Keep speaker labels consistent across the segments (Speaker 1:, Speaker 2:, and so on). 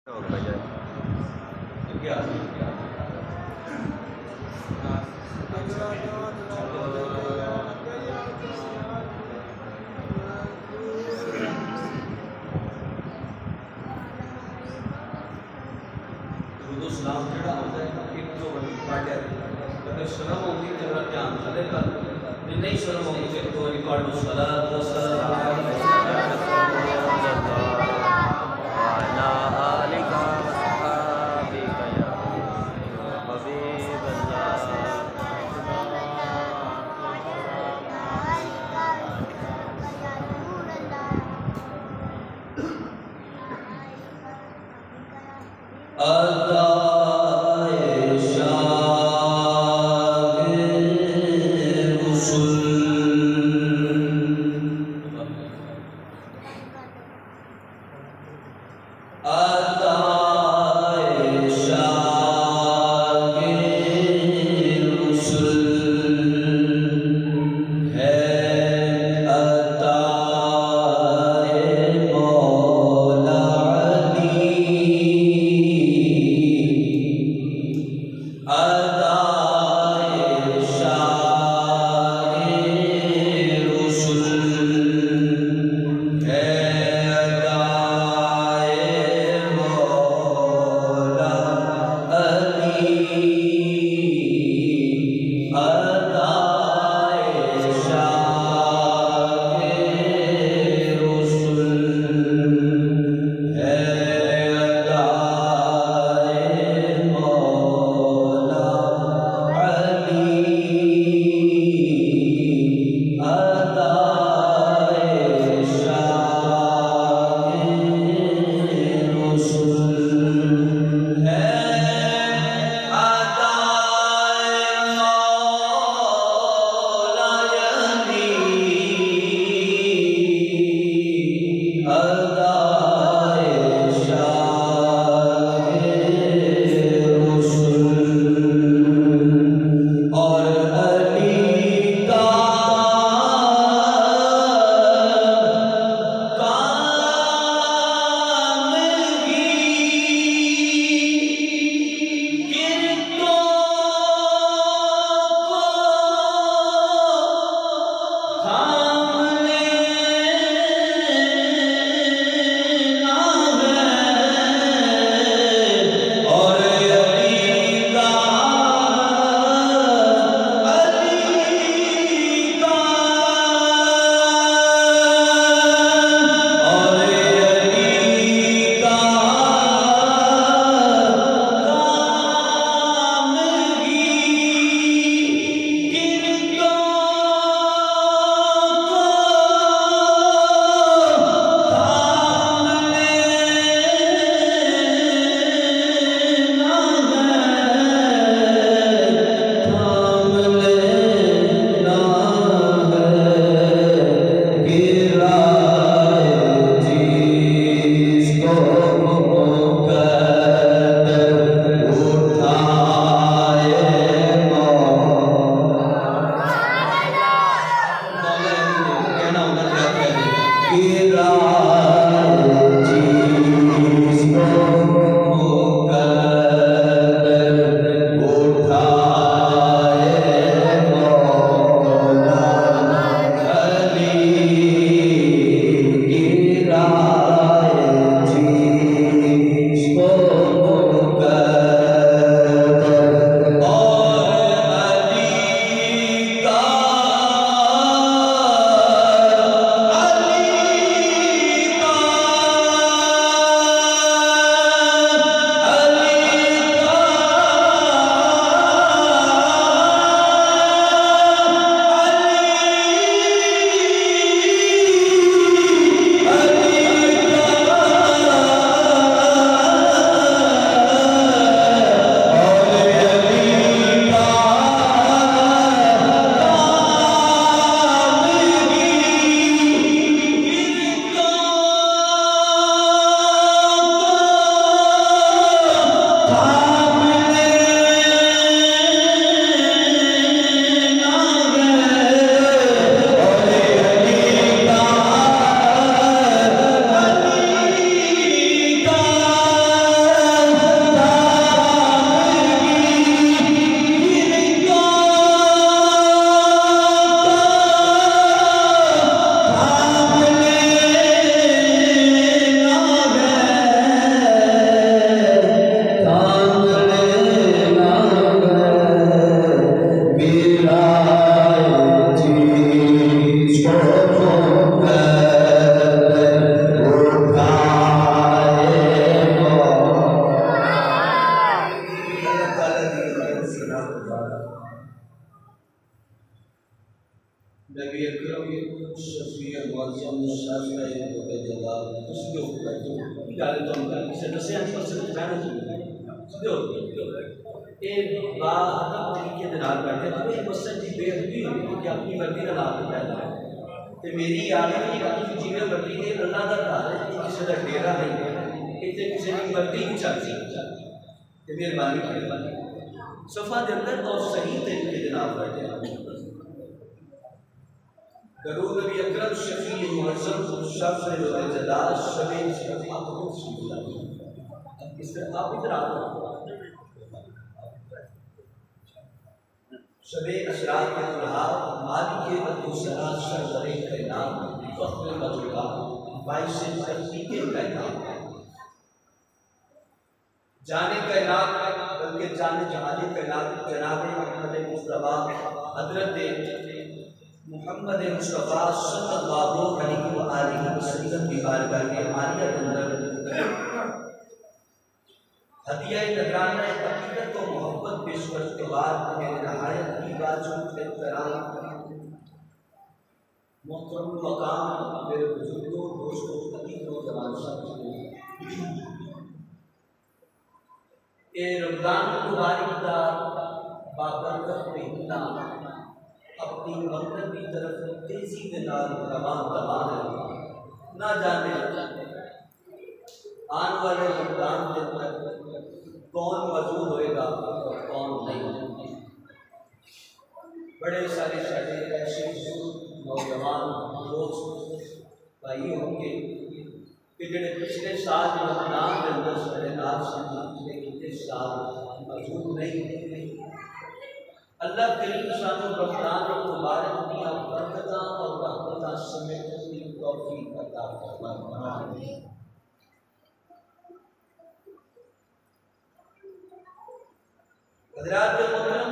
Speaker 1: होगा भाईजान।
Speaker 2: सलाम ਜਿਹੜਾ ਆਉਂਦਾ ਹੈ ਇੱਕ ਜੋ ਵਾਰੀ ਪੜ੍ਹਿਆ ਅਗਰ ਸ਼ਰਮ ਆਉਂਦੀ ਤੇ ਮੇਰਾ ਧਿਆਨ ਚਲੇ ਕਰ ਜੇ ਨਹੀਂ ਸ਼ਰਮ ਆਉਂਦੀ ਤੇ ਇੱਕ ਵਾਰੀ ਪੜ੍ਹ ਲਓ ਸਲਾਤ व जाना चाहिए ये बात तरीके के नाल बैठे तो मसद की बेअदबी होगी कि अपनी मर्जी का नाम पैदा है तो मेरी आदत है कि जिवें मर्जी के अल्लाह का घर है किसी का डेरा नहीं इतने किसी की मर्जी नहीं चलती तो मेहरबानी करें सफ़ा के अंदर और सही तरीके के नाम बैठे दरूद नबी अकरम शफी मुअज़्ज़म शफ़ जदा शबे इस तरह आप इधर आ शबे अशरात के दुल्हा मालिक के अबूसरा सरवरे कायनात फ़ख्र मजूदा बाईस से तरक्की के कायनात जाने कायनात बल्कि जाने जहानी कायनात जनाब मोहम्मद मुस्तफ़ा हज़रत मोहम्मद मुस्तफ़ा सल्लल्लाहु अलैहि वसल्लम की बारगाह में आलिया के अंदर हदिया नजराना हकीकत और मोहब्बत पेशकश के बाद मेरे नहायत की बाजूद एहतराम मोहतरम मकाम मेरे बुजुर्गों दोस्तों अतीतों जवान साथियों ये रमज़ान मुबारक का बाबरकत महीना अपनी मंजिल की तरफ तेजी के नाल रवान है ना जाने आने वाले रमज़ान के अंदर कौन मौजूद होएगा और कौन नहीं। बड़े सारे साढ़े ऐसे नौजवान दोस्त भाई होंगे कि जो पिछले साल रमज़ान के अंदर साढ़े नाल पिछले साल मौजूद नहीं। अल्लाह करीम सानू रमज़ान मुबारक दियां बरकतां और रहमतां समेटने की तौफीक अता फरमाए। हज़रात मोहतरम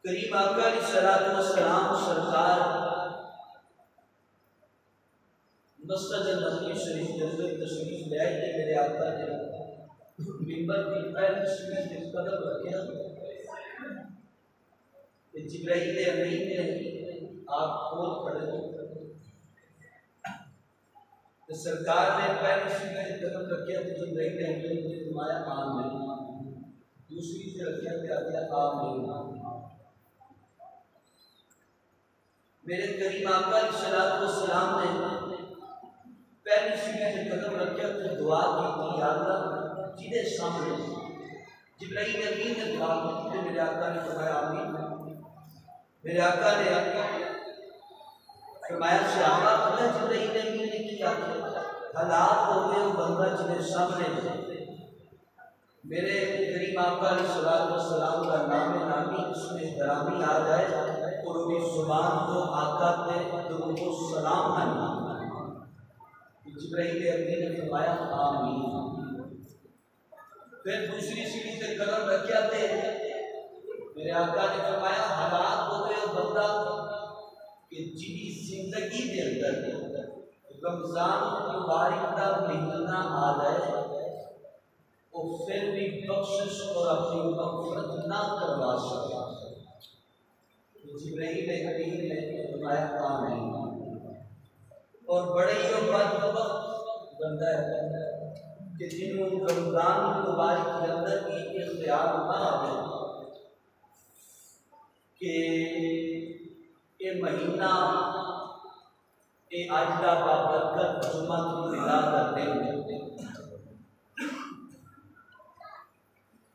Speaker 2: करीम आका अलैहिस्सलातु वस्सलाम सरकार मस्जिद नबवी शरीफ के अंदर तशरीफ ले आए मेरे आका ने मिंबर की पहली सीढ़ी पे कदम रखे कि जिब्राइल अमीन ने आप खोल खड़े तो सरकार ने पहली सीढ़ी पे कदम रखे तो जिब्राइल अमीन ने फरमाया आमीन। दूसरी से रखे तो आ गया आमीन। मेरे करीम आका अलैहिस्सलातु वस्सलाम ने पहली सीढ़ी पे कदम रखे तो दुआ की या अल्लाह जिधे सामने जिब्राइल अमीन ने दुआ की मेरे आका ने फरमाया आमीन। मेरे आका ने फरमाया सहाबा पता जिब्राइल अमीन ने क्या हालात हो गए बंदा जिधे सामने मेरे करीम आका अलैहिस्सलातु वस्सलाम का नाम नामी उसमें हरामी आ जाए और उनकी जुबान को आका पे दुरूद व सलाम आए। जिब्राइल अमीन ने फरमाया आमीन। फिर दूसरी सीढ़ी पे कदम रखे थे मेरे आका ने फरमाया हालात हो गए बंदा कि जिंदगी जिंदगी के अंदर रमजान मुबारक का महीना आ जाए और फिर भी बख्शिश और अपनी मग़फ़िरत ना करवा सके। जिब्राइल अमीन ने फरमाया आमीन। और बड़े ही बदबख्त बंदा है कि जिन्होंने रमज़ान मुबारक के अंदर की इख्तियार ना आवे कि ये महीना ये आज का बाबरकत जुमा की मिला करते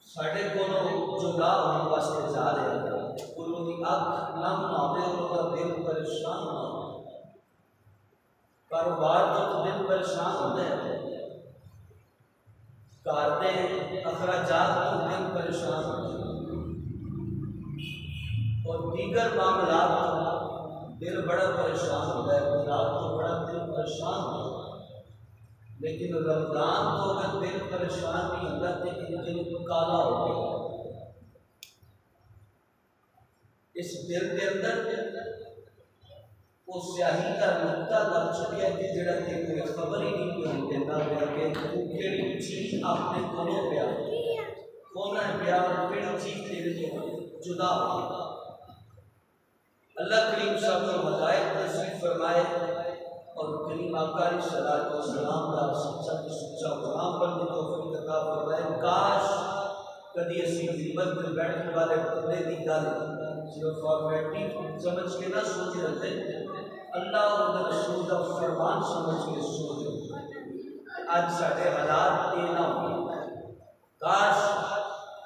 Speaker 2: साढ़े को जुदा होने वास्ते जा रहे हैं उन्होंने अख नम ना हो उनका दिल परेशान ना हो कारोबार तो दिल परेशान होते हैं कारते अखराजात तो दिल परेशान और दीगर मामला दिल बड़ा परेशान होता है रात तो बड़ा दिल परेशान होता है लेकिन रमज़ान तो अगर दिल परेशान नहीं होता तो दिल काला हो गया। इस दिल के अंदर वो स्याही का नुक्ता लग चुका है कि जड़ा कोई खबर ही नहीं होने देता कि केड़ी चीज अपने कोलों पिया कौन है पिया और केड़ी चीज तेरे तो जुदा हो। अल्लाह करीम साहब ने हिदायत नसीब फरमाए और करीम आका अलैहिस्सलाम का सच्चा की सच्चा गुलाम बनने को तौफीक अता फरमाए। काश कभी असी हिम्मत में बैठने वाले बंदे की गल सिर्फ फॉर्मेलिटी समझ के ना सोच रहे अल्लाह और रसूल का फरमान समझ के सोच आज साढ़े हालात ये ना हो। काश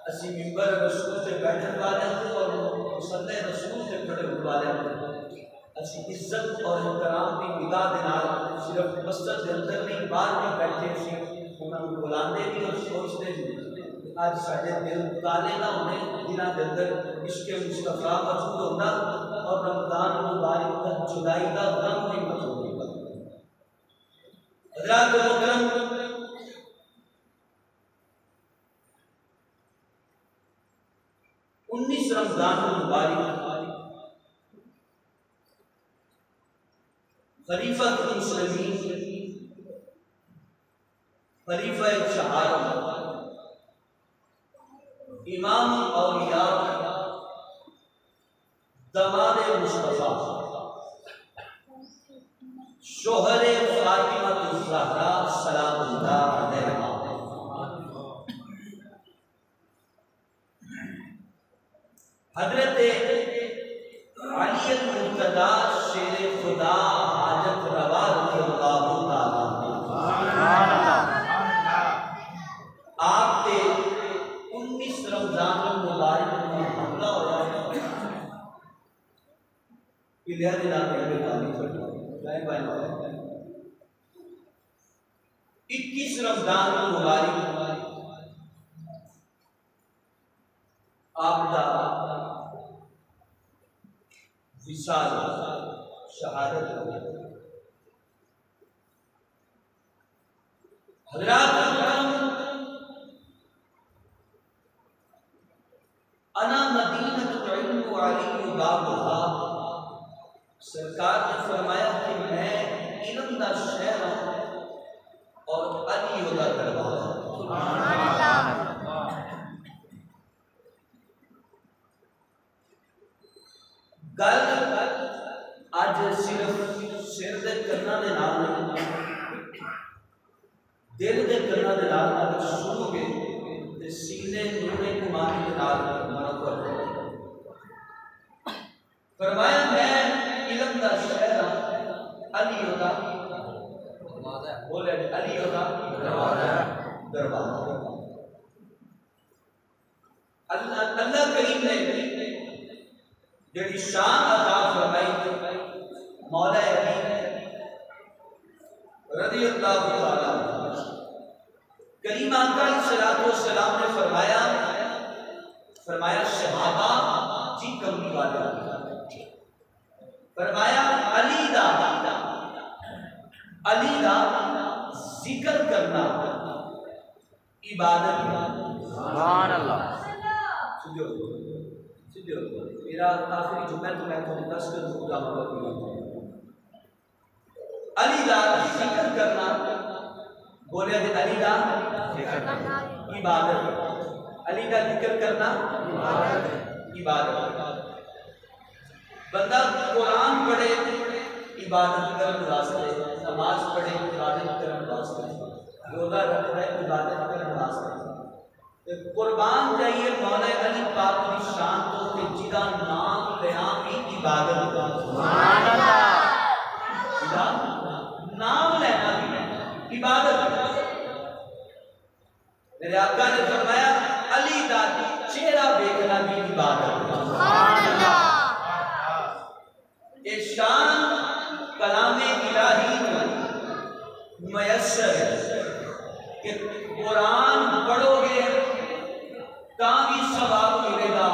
Speaker 2: असी मिंबर रसूल से बैठने वाले थे और मुसल्ले रसूल से खड़े होने वाले थे। असी इज्जत और एहतराम की निगाह के नाल सिर्फ मस्जिद के अंदर नहीं बाहर भी बैठे सी उन्होंने बुलाते भी और सोचते भी। आज साढ़े दिल काले ना होने जिन्हों के अंदर इसके मुस्तफा मौजूद होता और रमजान मुबारक का जुदाई का रंग भी मौजूद होगा। हज़रात मोहतरम, 19 रमजान मुबारक खलीफतुल मुस्लिमीन खलीफा शहादत इमाम औलिया दमाद मुस्तफा शोहरे फातिमा ज़हरा सलामुल्लाह अलैहा हजरत अली अल-मुर्तज़ा शेर खुदा हाजत रवा रज़ियल्लाहु ताला आप 19 रमजान मुबारक में हमला होया पिलिया दे नाम पे गाली काय बाय 21 रमजान मुबारक आपदा विशाल शहादत हज़रात अना मदीनतुल इल्म व अली बाबुहा सरकार ने फरमाया कि मैं इल्म दा शहर हूं और अली दा दरबार सुभान अल्लाह। गल आज सिर्फ सिर दे कन्ना दे नाल नहीं दिल दे कन्ना दे नाल अगर सुनोगे ते सीने नूरे ईमान के नाल मुनव्वर हो। फरमाया मैं इल्म दा शहर अली दा बोले अली दा दरबार। अल्लाह करीम ने जेड़ी शान अता फरमाई मौला अली रज़ियल्लाहु ताला करीम आका अलैहिस्सलाम ने फरमाया सहाबा जी कमली वाले फरमाया अली दा जिक्र करना इबादत सुभान अल्लाह। मेरा आखिरी जुमला तो मैं तुम्हें 10 कर दूंगा अली दा जिक्र करना बोले अली दा इबादत अली दा जिक्र करना इबादत। बंदा कुरान पढ़े इबादत करने वास्ते नमाज पढ़े इबादत करने वास्ते रोजा रख रहे इबादत करने वास्ते कुर्बान चाहिए मौला अली पाक की शान तो कि जिदा नाम लेना भी इबादत सुभान अल्लाह जिदा नाम लेना भी इबादत। मेरे आका ने फरमाया अली दा चेहरा देखना भी इबादत सुभान अल्लाह। ये शान कलामे इलाही में मयस्सर है कि कुरान पढ़ोगे ताकि सवाब मिलेगा।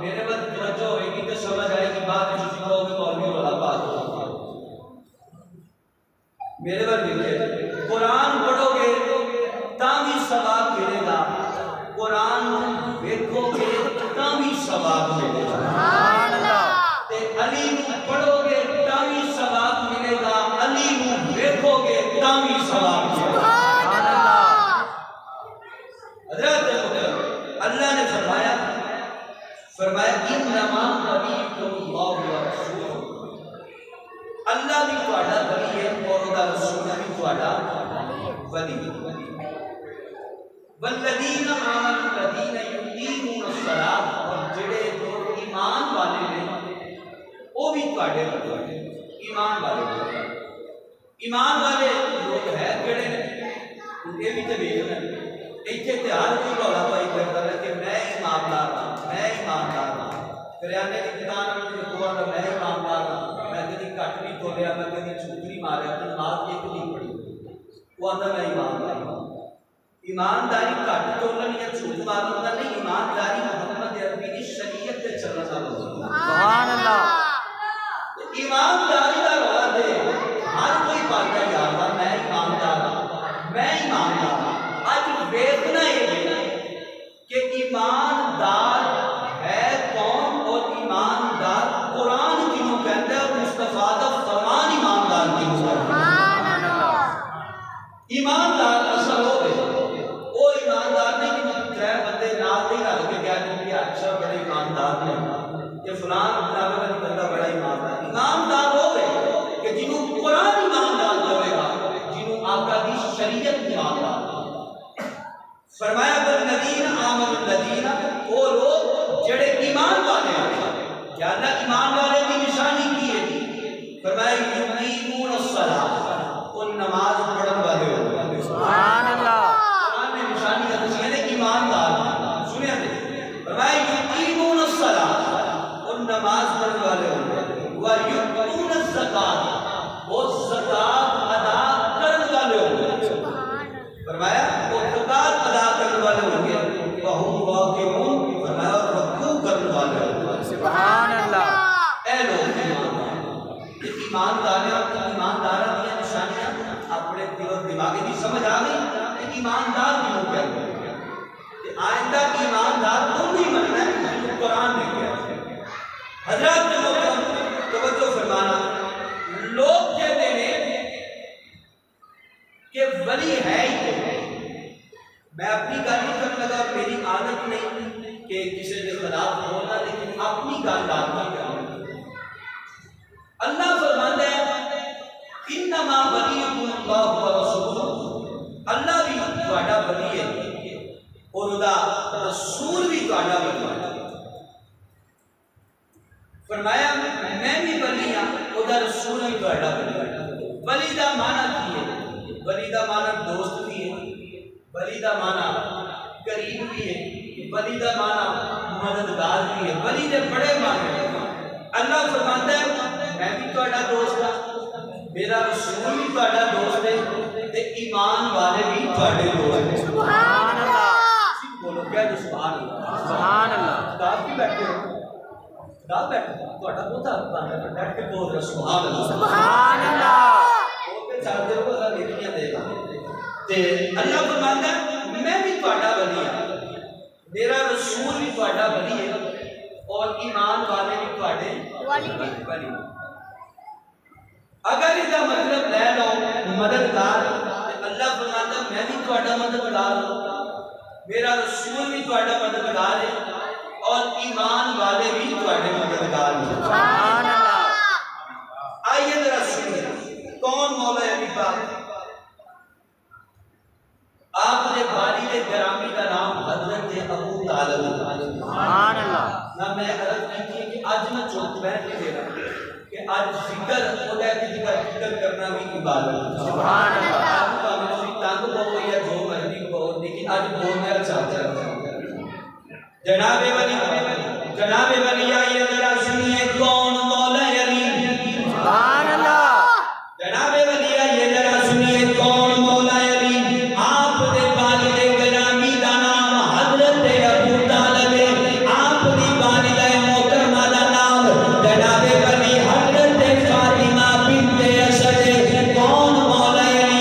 Speaker 2: मेरे बस तवज्जो होगी तो समझ आएगी बात कहोगे मौलवी वाला बात मेरे बस देखिए कुरान पढ़ोगे ताकि सवाब मिलेगा कुरान देखोगे ताकि सवाब मिलेगा सुभान अल्लाह। ते अली को पढ़ोगे ताकि सवाब मिलेगा अली को देखोगे ताकि सवाब मिलेगा सुभान अल्लाह। हज़रत अल्लाह ने फरमाया इन्नमा वलीयुल्लाहु व रसूलुहु अल्लाह भी तुम्हारा वली है तुहाडा वली। वल्लज़ीना आमनु लज़ीना युक़ीमून अस्सलात, और जिहड़े लोग ईमान वाले ने वो भी तुहाडे वली। ईमान वाले, ईमान वाले लोग है जिहड़े ये भी तो वेखना इत्थे ते हर कोई रौला पाई करता है कि मैं ईमानदार हाँ, मैं ईमानदार हाँ। करियाने की दुकान में दुआ का मैं ईमानदार हाँ, मैं कभी घट नहीं बोलिया, मैं कभी झूठ नहीं मारिया, तो नमाज एक नहीं पढ़ी, वो आंदा मैं ईमानदार हाँ। ईमानदारी घट तोलन या झूठ मारने का नहीं, ईमानदारी मोहम्मद अरबी की शरीयत से चलना चालू। सुभान अल्लाह। ईमानदारी का रौला दे हर कोई पाता यार मैं ईमानदार हाँ, मैं ईमानदार हाँ। आज वेखना ये कि ईमानदार है कौन, और ईमानदार कुरान किनू कहता है, मुस्तफा दा फरमान ईमानदार किनू कहता है। ईमानदार असल वो ईमानदार नहीं कि त्रै बंदे नाल नहीं रल के कहते कि अच्छा बड़े ईमानदार ने, ये फलान जनाबे वाली बंदा बड़ा ईमानदार। ईमानदार हो कि जिन्हों कुरान ईमानदार होगा, जिन्हों आका दी शरीयत ईमानदार। फरमाया वल्लज़ीना आमनु लज़ीना, वो लोग जिहड़े ईमान वाले हैं। क्या अल्लाह ईमान वाले की निशानी की है? फरमाया युक़ीमून अस्सलात, वो नमाज पढ़ने वाले होते। सुभान अल्लाह। कुरान ने निशानी दसी है ईमानदार। सुनिए फरमाया युक़ीमून अस्सलात, वो नमाज पढ़ने वाले होते। व युअतून ज़कात, वो ज़कात अदा करने वाले होते। फरमाया वो ज़कात अदा करने वाले होंगे, वहुम वाक़िऊन, फरमाया रुकू करने वाले होंगे। सुभान अल्लाह। ए लोग ईमानदार की निशानियां अपने दिल और दिमाग की समझ आ गई। ईमानदार क्यों कहते हैं? आइंदा ईमानदार तुम नहीं बनना है, जो कुरान ने किया। हजरत तवज्जो फरमाना, लोग कहते हैं कि वली है ही मैं अपनी गल नहीं करने लगा, मेरी आदत नहीं कि किसी के खिलाफ बोलना, लेकिन अपनी गल आदत करना। अल्लाह फरमाता है इन्नमा वलियुल्लाहु व रसूलुहु, अल्लाह भी तुहाडा वली है और उदा रसूल भी तुहाडा वली है। फरमाया मैं भी वली हां, उदा रसूल भी तुहाडा वली है। वली दा माना की है? वली दा माना दोस्त भी है, वली दा माना करीब भी है, वली दा माना मददगार भी है। वली दे बड़े माने हैं। अल्लाह फरमाता है मैं भी तुहाडा दोस्त हां, मेरा रसूल भी तुहाडा दोस्त है, ते ईमान वाले भी तुहाडे दोस्त हैं। सुभान अल्लाह। बोलो क्या सुभान अल्लाह। सुभान अल्लाह। काफी बैठे हो, ना बैठो, तुहाडा बहुता बंदा बैठ के बोल रहा सुभान अल्लाह। सुभान अल्लाह। बोल के चलते हो अल्लाह नेकियां देगा। ते अल्लाह फरमाता है मैं भी तुहाडा वली हां, मेरा रसूल भी तुहाडा वली है, और ईमान वाले भी तुहाडे वली। अगर इसका मतलब ले लो मददगार, अल्लाह फरमाता मैं भी तुहाडा मददगार हूं, मेरा रसूल भी तुहाडा मददगार है, और ईमान वाले भी तुहाडे मददगार हैं। सुभान अल्लाह। आइए जरा सुनिए कौन मौला अली पाक। आपने वालिद गिरामी का नाम हजरत अबू तालिब। सुभान अल्लाह। ना मैं अर्ज की कि आज मैं चुप बैठ के देना कि आज जिक्र खुदा की जिक्र करना भी इबादत है। सुभान अल्लाह। आपका मैं तंग हो या जो मर्जी हो, लेकिन आज बोलना चाहता हूं। जनाबे वली आइए जरा सुनिए कौन मौला अली। सुभान अल्लाह। जनाबे वली आइए जरा सुनिए कौन मौला अली। आप दे वालिद गिरामी दा नाम हजरत अबू तालिब, आप दी वालिदा मोहतरमा दा नाम जनाबे वली हजरत फातिमा बिन्त असद। कौन मौला अली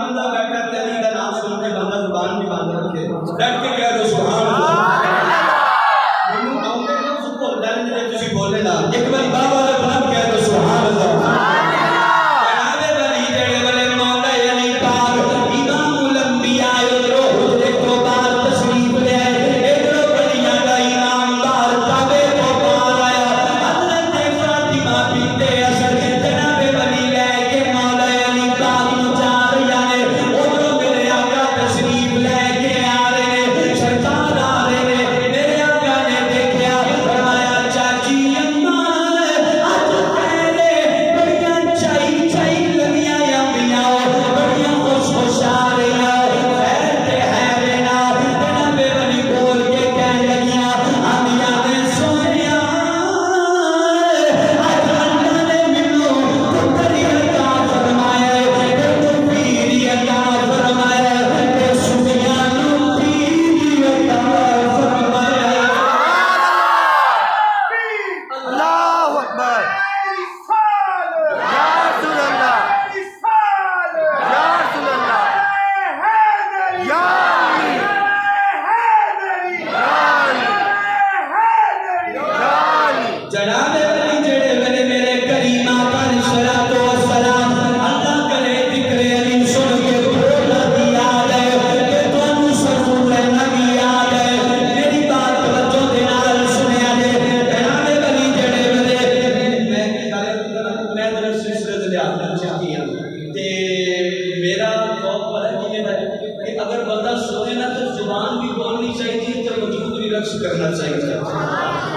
Speaker 2: बंदा बैठा तेरी का नाम सुन के बंदा जुबान भी बंद रखे बैठ के कह दो सुभान अल्लाह मैनू आउंदे ना उस भुल जाने जे तुसी बोले ना एक बार बाबा दे नाम कह दो सुभान अल्लाह जनाबे वली जेड़े वाले मौला अली पाक इमामुल अंबिया उधरों हुजरे तो बाहर तशरीफ ले आए इधरों बलियां दा इमाम बाहर काबे तो बाहर आया हजरत फातिमा बिनते असद जनाबे वली लेके मौला अली पाक नु जा रही है उधरों मेरे आका तशरीफ लेके आ रहे ने सरकार आ रहे ने मेरे आका ने देखा फरमाया चाची अम्मा आज तेरे बड़ियां चाई चाई लगियां अंबिया बड़ियां खुश खुश आ रही खैर ते है रे ना जनाबे वली बोल के कह लगियां अंबिया ने सोनिया आज अल्लाह ने मैनू पुत्री अता फरमाया ते पीरी अता फरमाया ते सुनिया नु पीरी अता फरमाया
Speaker 1: अल्लाहु अकबर या रसूल अल्लाह या रसूल अल्लाह या अली या अली
Speaker 2: जनाबे वली जेड़े वेले मेरे करीम आका अलैहिस्सलातु वस्सलाम अल्लाह करे जिक्र अली सुन के बोला दी याद है कि तुहानू सरसूल नबी याद है मेरी बात तवज्जो दे नाल सुनिया जे जनाबे वली जेड़े वेले मैं मैं दरस सिलसिले दे आखिर चाहती हां ते मेरा शौक पता किए है कि अगर बंदा सोए ना तो जुबान भी बोलनी चाहिए तो वजूद भी रक्स करना चाहिए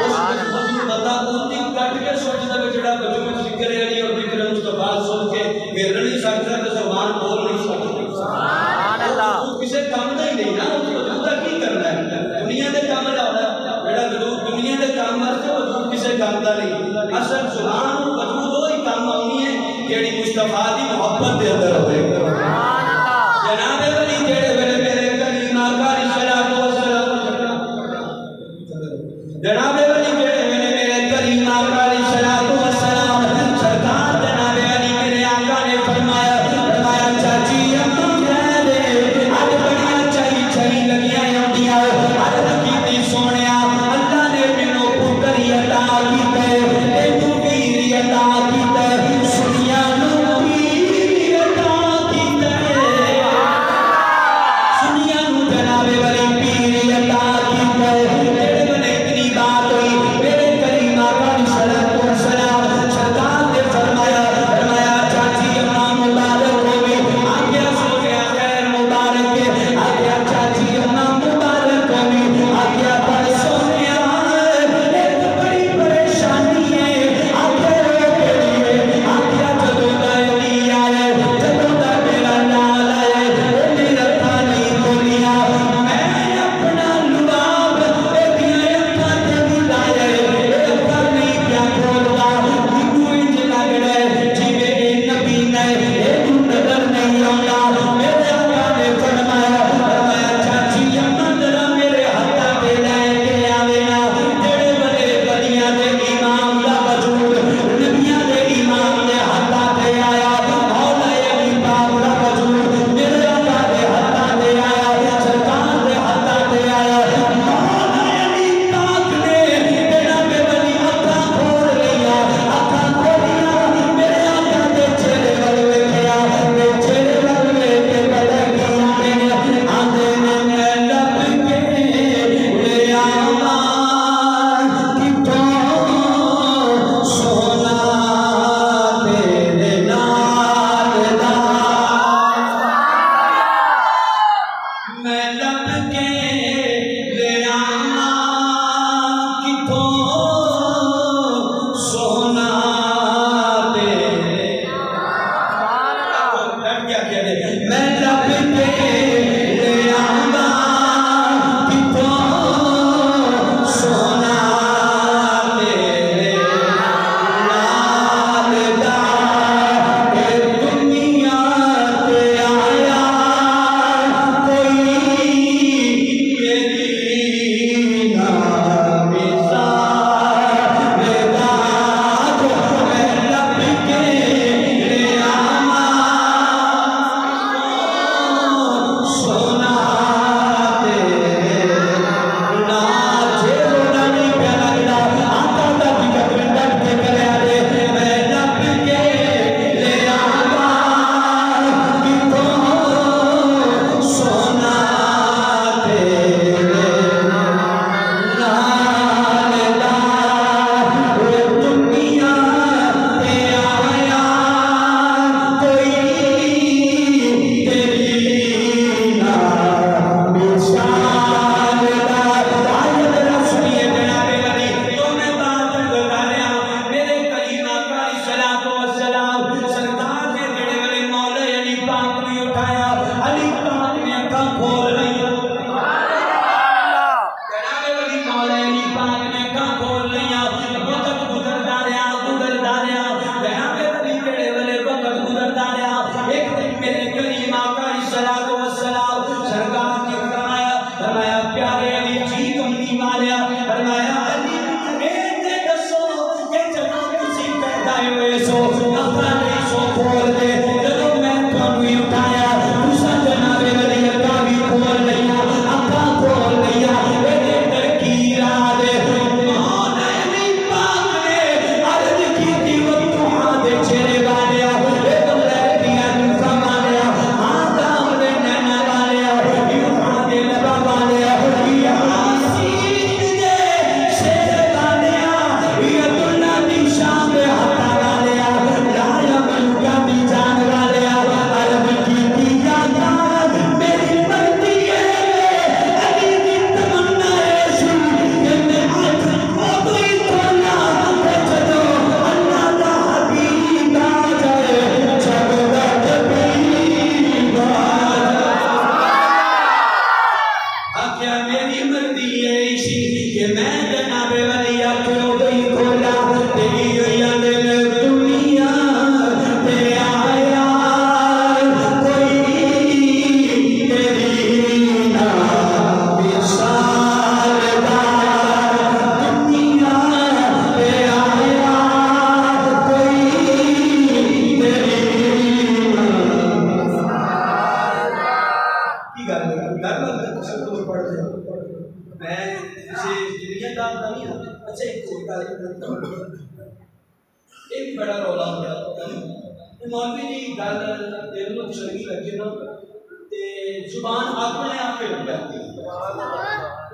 Speaker 2: उस वजूद बंदा उनकी कट के सोचता है जेड़ा वजूद जिक्र अली और जिक्र मुस्तफा सुन के हिल नहीं सकता तो जुबान बोल नहीं सकती
Speaker 1: सुभान अल्लाह
Speaker 2: वो किसी काम का ही नहीं ना उस वजूद का की करना है दुनिया के काम लाना जेड़ा वजूद दुनिया के काम वास्ते वजूद किसी काम का नहीं असल जुबान वजूद वो ही काम आनी है जेड़ी मुस्तफा दी मोहब्बत के अंदर होवे
Speaker 1: सुभान अल्लाह
Speaker 2: जनाबे वली जेड़े वेले मेरे करीम आका अलैहिस्सलातु वस्सलाम जनाबे वली जेड़े वेले मेरे करीम आका अलैहिस्सलातु वस्सलाम सरकार जनाबे वली मेरे आका ने फरमाया चाची दूर पढ़ते हो मैं किसी दुनियादार का नहीं हूँ। अच्छा एक छोटा एक बड़ा रौला हो गया मौलवी जी गल दिल में चंगी लगे ना ते जुबान अपने आप ही रुक जाती है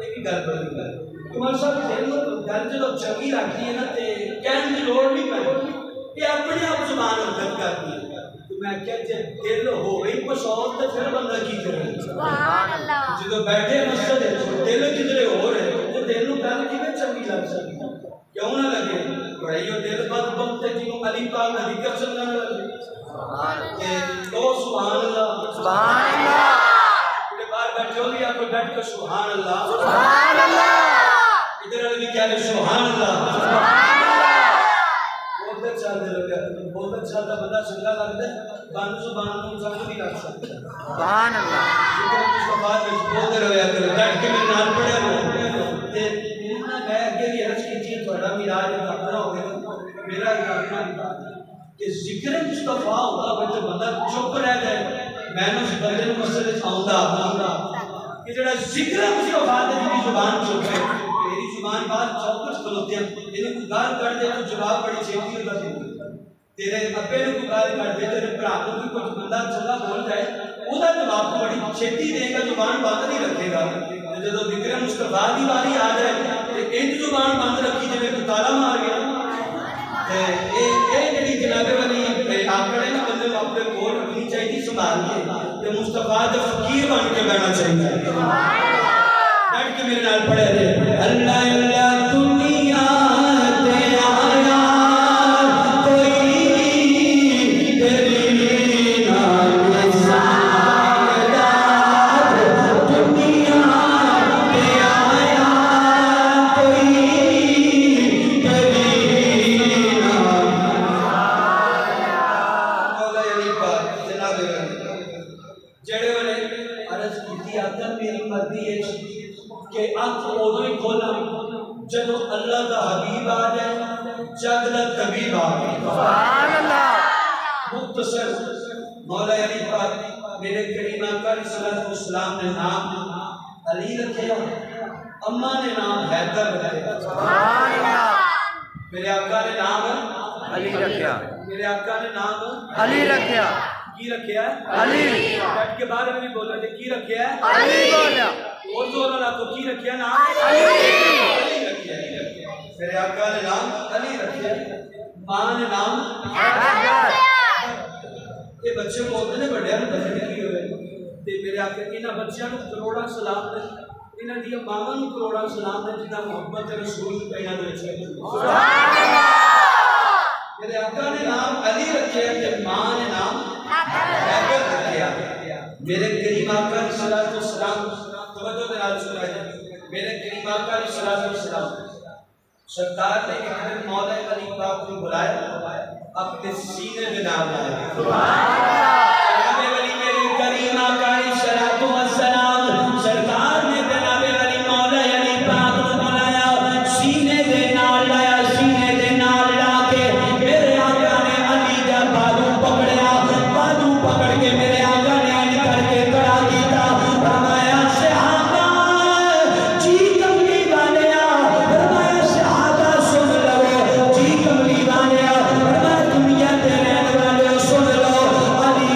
Speaker 2: एक गल बड़ी गल मौलवी साहब दिल में गल जो चंगी लगती है ना ते कहने की लोड़ नहीं पैंदी ये अपने आप जुबान हरकत करती है तो मैं क्या जब दिल हो गई पसौर तो फिर बंदा की करे जो बैठे मस्जिद दिल किधरे हो रहे तो दिल में गल किवें चंगी लग सकती क्यों ना लगे बड़ाइयो दिल बद बद जिन्हों अली पाक का जिक्र चंगा ना लगे ओ सुभान अल्लाह मेरे बाहर बैठे हो भी आपको बैठ कर सुभान अल्लाह इधर वाले भी क्या है सुभान अल्लाह बहुत अच्छा लगा बहुत अच्छा था बंदा चंगा लगता है बंद जुबान में सब नहीं लग सकता सुभान अल्लाह जिक्र उसके बाद में बोलते रहे कर बैठ के मेरे नाल पढ़े ते मैं अगे भी अर्ज की थी थोड़ा मिराज अपना हो गया मेरा एक अपना मिराज कि जिक्र मुस्तफा होगा तो बंदा चुप रह जाए मैंने उस बंदे को मसले आउंदा कि जेड़ा जिक्र मुस्तफा दी जुबान चुप है मेरी जुबान बात चौकस खलोते हैं इन्हें कोई गाल कर दे तो जवाब बड़ी छेती होता है तेरे अब्बे ने कोई गाल कर दे तेरे भरा को कोई बंदा चंगा बोल जाए ओदा जवाब बड़ी छेती देगा जुबान बंद नहीं रखेगा जो जिक्र मुस्तफा दी वारी आ जाए तो इंज जुबान बंद रखी जिवें कोई ताला मार गया जी जनाबे वाली आकड़े ना बंदे अपने कोल रखनी चाहिए संभाल के मुस्तफा का फकीर बन के बैठना चाहिए बैठ के मेरे नाल पढ़े अल्लाह अल्लाह दुनिया ते आया कोई तेरी नाम सादात दुनिया ते आया कोई तेरी जेड़े वाले अर्ज की आदत मेरी मर्जी है कि अख उदों ही खोला जब अल्लाह का हबीब आ जाए जग दा तबीब आ जाए सुभान अल्लाह मुख्तसर मौला अली पाक मेरे करीम आका अलैहिस्सलातु वस्सलाम ने नाम अली रखे अम्मा ने नाम हैदर रखे सुभान अल्लाह मेरे आका ने नाम
Speaker 1: अली रखिया
Speaker 2: मेरे आका ने नाम
Speaker 1: अली रखिया
Speaker 2: की रखिया
Speaker 1: अली
Speaker 2: बैठ के बारे में भी बोला कि की रखिया
Speaker 1: अली बोला
Speaker 2: और जोर वाला तो की रखिया नाम
Speaker 1: अली
Speaker 2: रखिया मेरे आका ने नाम अली रखिया मां ने नाम
Speaker 1: हैदर
Speaker 2: ये बच्चे बोलते ने बड़े ने दस की होवे ते मेरे आका इन्हां बच्चों को करोड़ा सलाम दे इन्हां दी मावां को करोड़ा सलाम दे जिन्हां मोहब्बत रसूल पैना दे सुभान अल्लाह मेरे आका ने नाम अली रखिया ते मां ने नाम हैदर रखिया मेरे करीम आका अलैहिस्सलातु वस्सलाम तवज्जो के नाल सुनाए मेरे करीम आका अलैहिस्सलातु वस्सलाम सरकार ने एक दिन मौला अली पाक को बुलाया अपने सीने में नाम लाया सुभान अल्लाह जनाबे वली मेरे करीम आका अलैहिस्सलातु वस्सलाम सरकार ने जनाबे वली मौला अली पाक को बुलाया सीने दे नाल लाया सीने दे नाल ला के मेरे आका ने अली दा बाजू पकड़या बाजू पकड़ के मेरे आका ने अन करके खड़ा कीता फरमाया सहाबा जी कमली वालिया फरमाया सहाबा सुन लो जी कमली वालिया फरमाया दुनिया ते रहने वाले सुन लो अली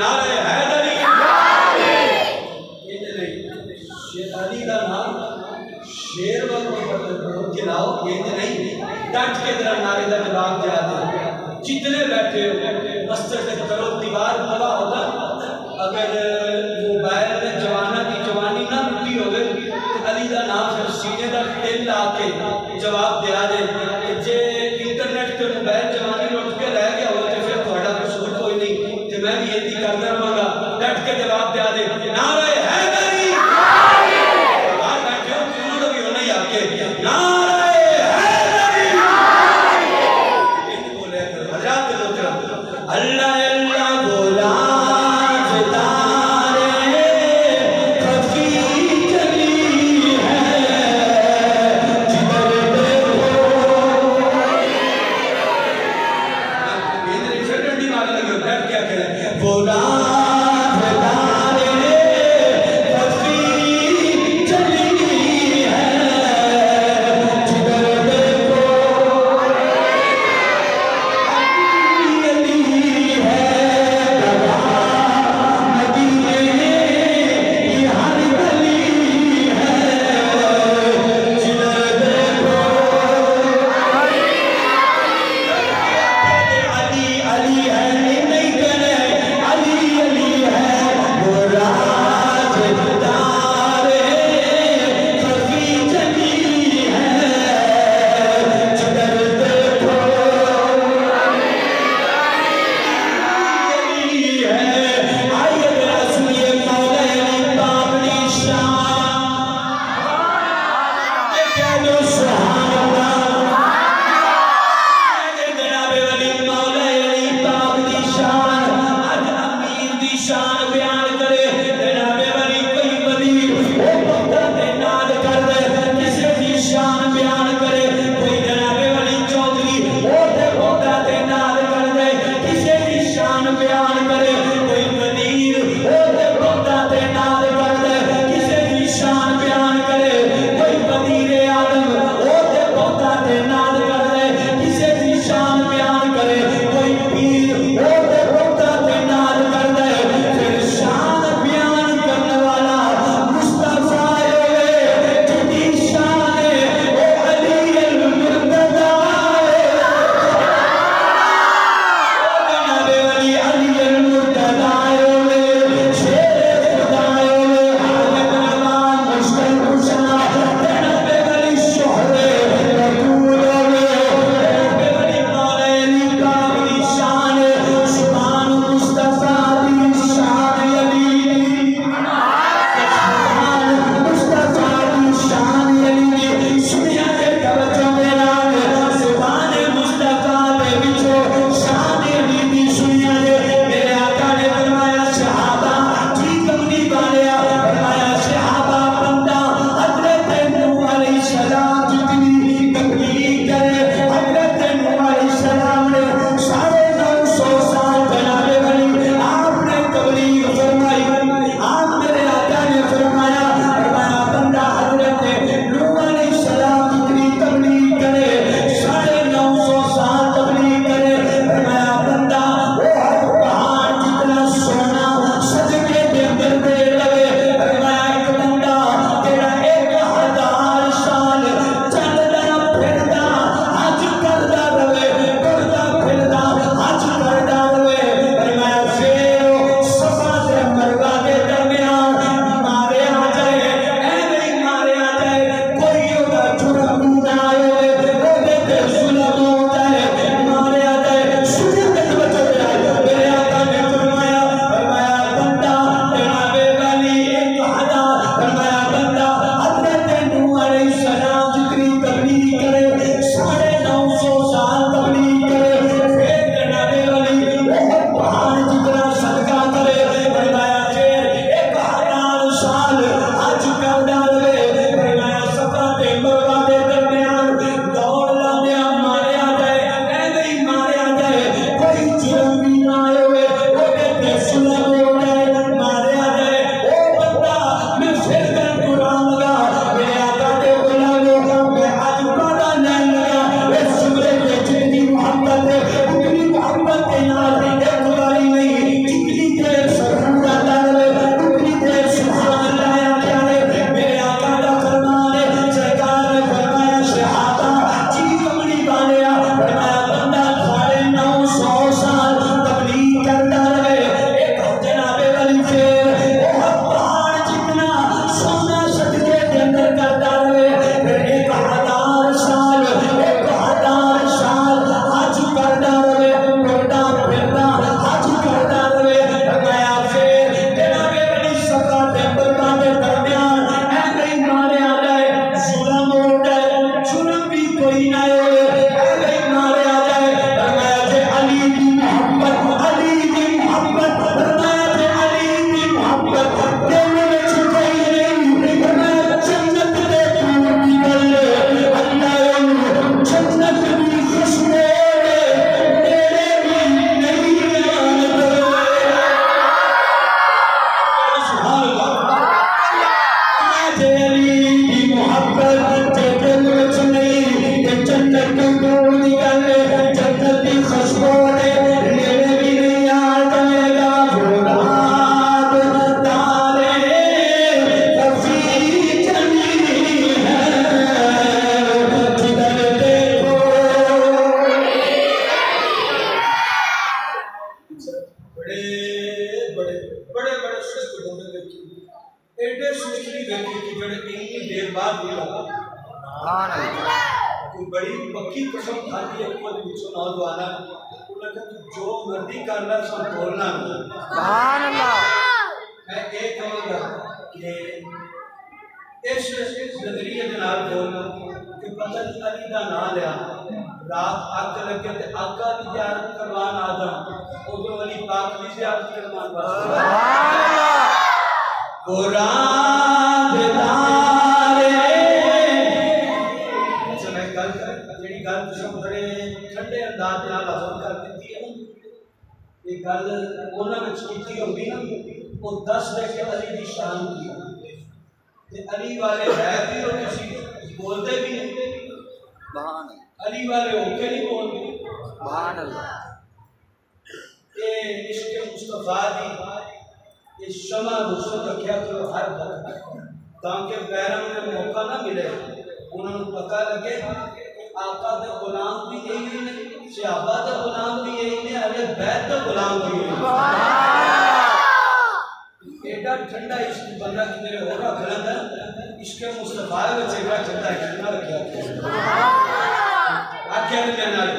Speaker 2: नारे हैदरी इतने शेर अली का नाम शेर वालों खिलाओ ये नहीं डट के तेरा नारे का जवाब दिया दे जितने बैठे मस्जिद से करो दीवार तबाह होगा अगर मोबाइल में जवाना की जवानी ना मिट्टी हो गई तो अली का नाम फिर सीने का दिल आके जवाब दिया दे जे इंटरनेट पे मोबाइल जवानी लुट के रह गया हो तो फिर थोड़ा कसूर कोई नहीं तो मैं भी यही करना रहूंगा डट के जवाब दिया दे नारे हैदरी बाहर बैठे हो क्यों ना भी होना ही आके नारे हैदरी इन बोले हजरत लोग अल्लाह अल्लाह बोला
Speaker 3: बड़े बड़े बड़े सुस्त बंदे देखे, एडे सुस्त नहीं देखे कि जेड़े इतनी देर बाद भी लगा। कोई बड़ी पक्की कसम खाती है कोई पिछो नौजवान उन्हें कहा तू जो मर्जी करना सब बोलना नहीं। मैं एक कहूँगा कि इस नजरिए के नाल बोलना कि पता नहीं अली का नाम लिया रात अग लगे ते आका की ज़ियारत करवान आ जा उधर अली पाक की ज़ियारत करवान बड़े ठंडे अंदाज नाल हजम कर दी है। ये गल उन्होंने की होगी ना वो दस दे के अली की शान की अली वाले है भी और किसी बोलते भी नहीं, अली वाले होके नहीं बोलते। ये इश्क़ मुस्तफ़ा दी ये शमा हुस्न रखा करो हर वक्त ताकि पैरों में मौका ना मिले, उन्होंने पता लगे आका दे गुलाम भी यही ने, सहाबा दे गुलाम भी यही ने, अहले बैत दे गुलाम भी यही। एडा ठंडा इश्क बंदा कि मेरे होगा खलंदा इश्क मुस्तफा विच एडा ठंडा इश्क ना रखया आख्या के नाल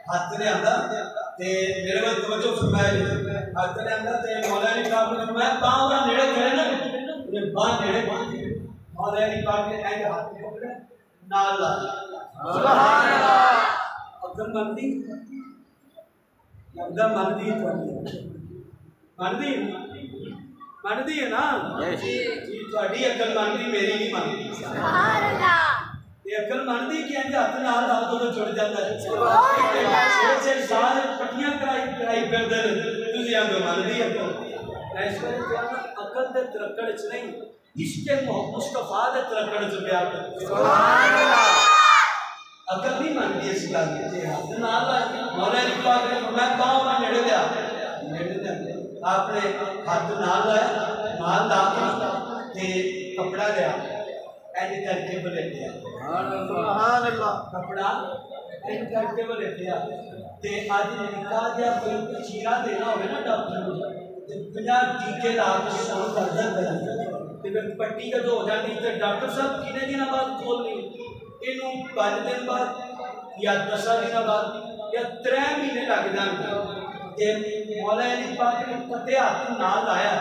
Speaker 3: हाथ ने आंदा ते मेरे को तवज्जो फरमाया हाथ ने आंदा ते मौला अली पाक ने फरमाया पांव दा नेड़े करे ना ने बांह नेड़े मौला अली पाक ने ऐ हाथ पकड़े नाल ला सुभान अल्लाह अगर मनदी लगदा मनदी मनदी है ना जी ਤੁਹਾਡੀ अकल मनदी मेरी नहीं मनदी सुभान अल्लाह ये अकल मनदी कि इंज हाथ नाल ला तो जुड़ जाता है सुभान अल्लाह छे साल पट्टियां कराई फिरदे तुसी आंदो मनदी अकल ऐसे अकल दे तरकड़ च नहीं इश्क मुस्तफा दे तरकड़ च प्यार सुभान अल्लाह अकल नहीं मनदी इस गल ते हाथ नाल ला मौला अली पाक ने फरमाया पांव ना नेड़े दे आपने हाथ नाल लाया नाल ला के कपड़ा लिया ऐसे करके बलेटिया सुभान अल्लाह कपड़ा ऐसे करके बलेटिया ते आज निकाह दिया कोई चीरा देना होवे ना डॉक्टर को ते 50 टीके ला के शुरू कर देंगे ते फिर पट्टी कदों हो जाती ते डॉक्टर साहब कितने दिन बाद खोलनी इनू 5 दिन बाद या 10 दिन बाद या 3 महीने लग जाएंगे ते मौला अली पाक ने कते हाथ नाल लाया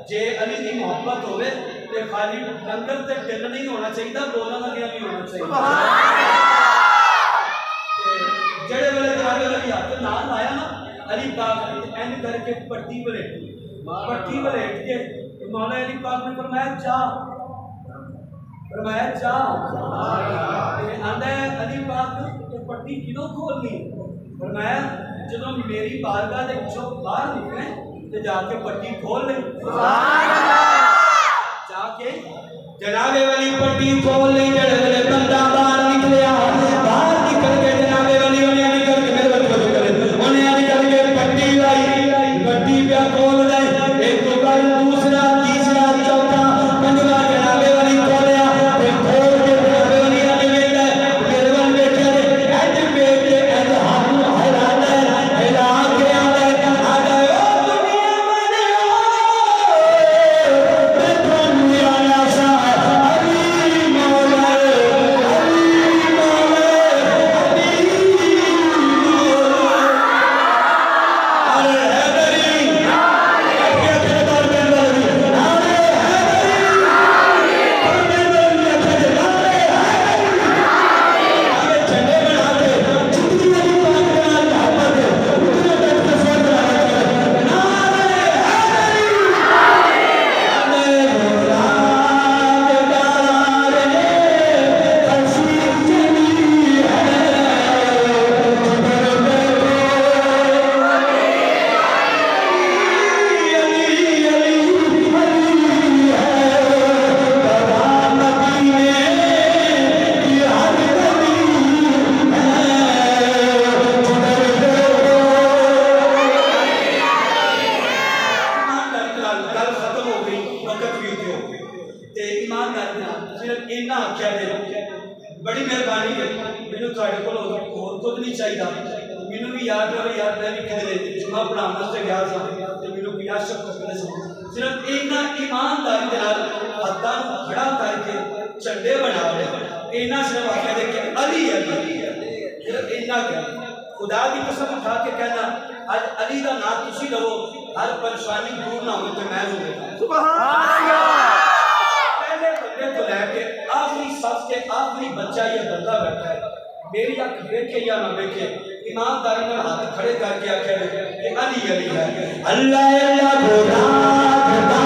Speaker 3: जे अली की मोहब्बत होवे ते खाली लंगर ते दिल नहीं होना चाहिए बोलना लगिया भी होना चाहिए जेड़े वेले जनाबे अली हाथ नाल लाया ना अली पाक ने एंड करके पट्टी बलेट के मौला अली पाक ने फरमाया जा आंदा अली पाक ते पट्टी किलों खोलनी फरमाया जब मेरी बारगाह दे विचों बाहर निकले ते जाके पट्टी खोल ले सुभान अल्लाह जाके जनाबे वाली पट्टी खोल ले जड़े वाले बंदा बाहर निकलिया बाहर निकल के जनाबे वाली उन्हें निकल के मेरे बच्चों करे उन्हें निकल के पट्टी पे खोल दे एक तो बार दूसरा तीसरा चौथा पंजवा जनाबे वाली खोलिया ते खोल के जनाबे वाली आने वेला मेरे वाल बैठे ऐज पे के ऐज हाथ हिला के आले आले ओ दुनिया वाले मैं दुनिया ना सा अली मौला अरे हैदरी बड़ी मेहरबानी है मैनू तुहाडे कोल होर कुछ नहीं चाहिए मैनू भी याद रहे यार मैं भी किधरे जुमा पढ़ाने वास्ते गया था ते मैनू पियाशक करने से सिर्फ इन्ना ईमानदारी दे नाल हत्था नूं खड़ा करके झंडे बना ले इन्ना सिर्फ आख्या दे कि अली सिर्फ इन्ना क्या खुदा की कसम उठा के कहना आज अली दा नाम तुसी लो हर परेशानी दूर ना हो तो मैं होगा सुभान अल्लाह पहले बंदे तो लेके आखिरी सफ के आखिरी बच्चा ये बंदा बैठा है मेरी अख देखे या ना देखे ईमानदारी में हाथ खड़े करके आखे कि अली है अल्लाह अल्लाह खुदा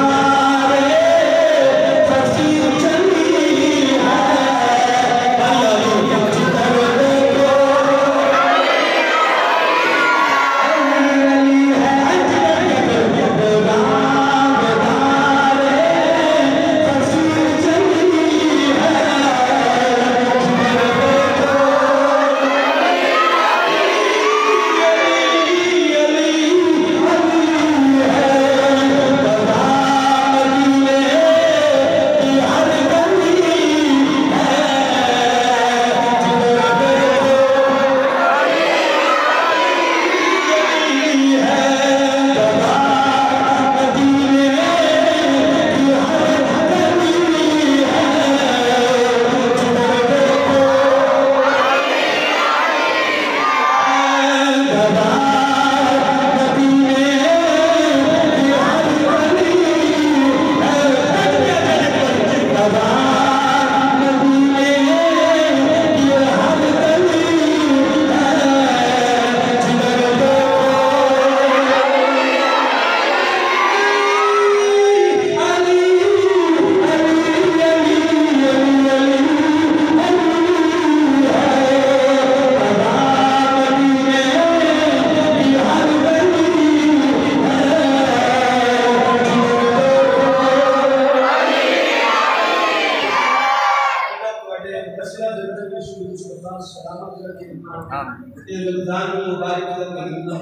Speaker 3: ये रमजान मुबारक का महीना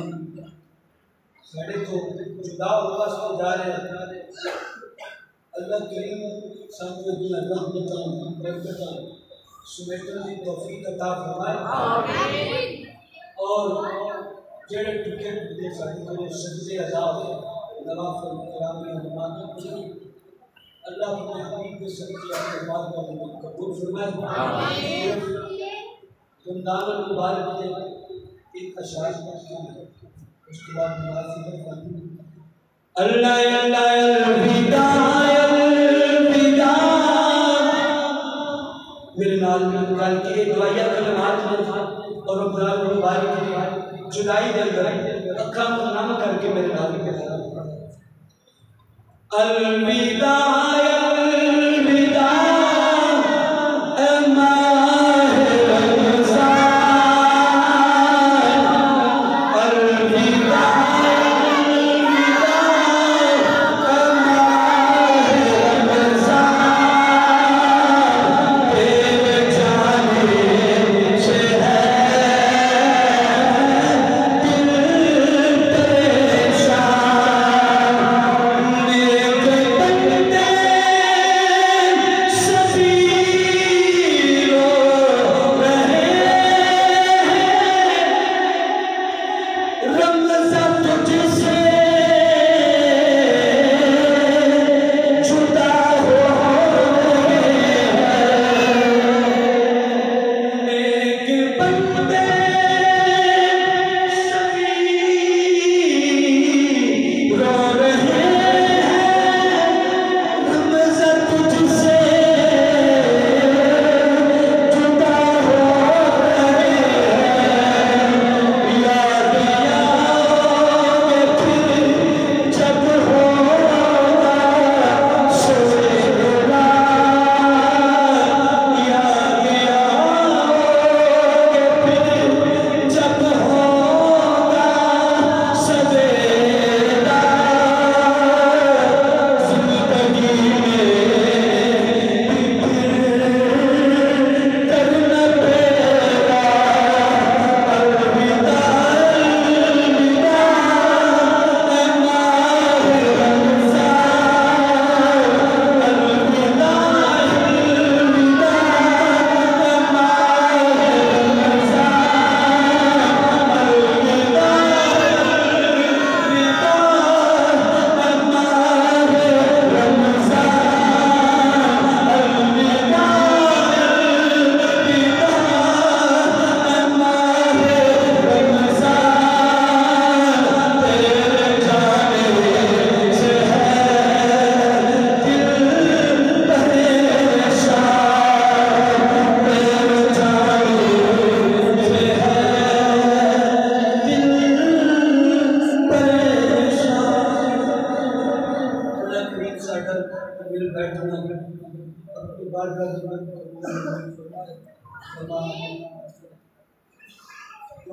Speaker 3: साढ़े तो जुदा होगा तो जा रहे हैं। अल्लाह करीम सबको दुआ रहमत बरकत सुमेटन की तौफीक अता फरमाए और जेड़े टिकट दे साडे को सजदे अदा हो नवाफिल करामी नमाज़ अल्लाह अपने हबीब के सच्चे आशीर्वाद का कबूल फरमाए। रमजान मुबारक के एक अशार पढ़ते हैं उसके बाद नमाज से पढ़ते अल्लाह अल्लाह अलविदा अलविदा मेरे नाल कल के दुआया कलमात और रमजान मुबारक के जुदाई दे अंदर अखा नम करके मेरे नाल अलविदा अलविदा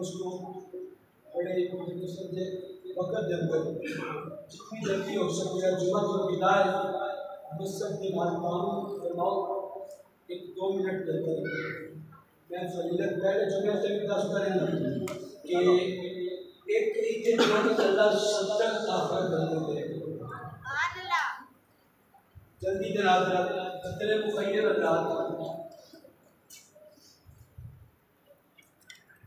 Speaker 3: उसको बड़े वक्त दे अंदर जितनी जल्दी हो सके जुम्मा को बिदाए मस्जिद के मालूम फरमाओ एक 2 मिनट देते मैं फजीलत पहले जुम्मे से भी दस करेंगे कि एक के जुम्मे अल्लाह 70 आफर कर देते जल्दी दिन रात खतरे मुखैर रात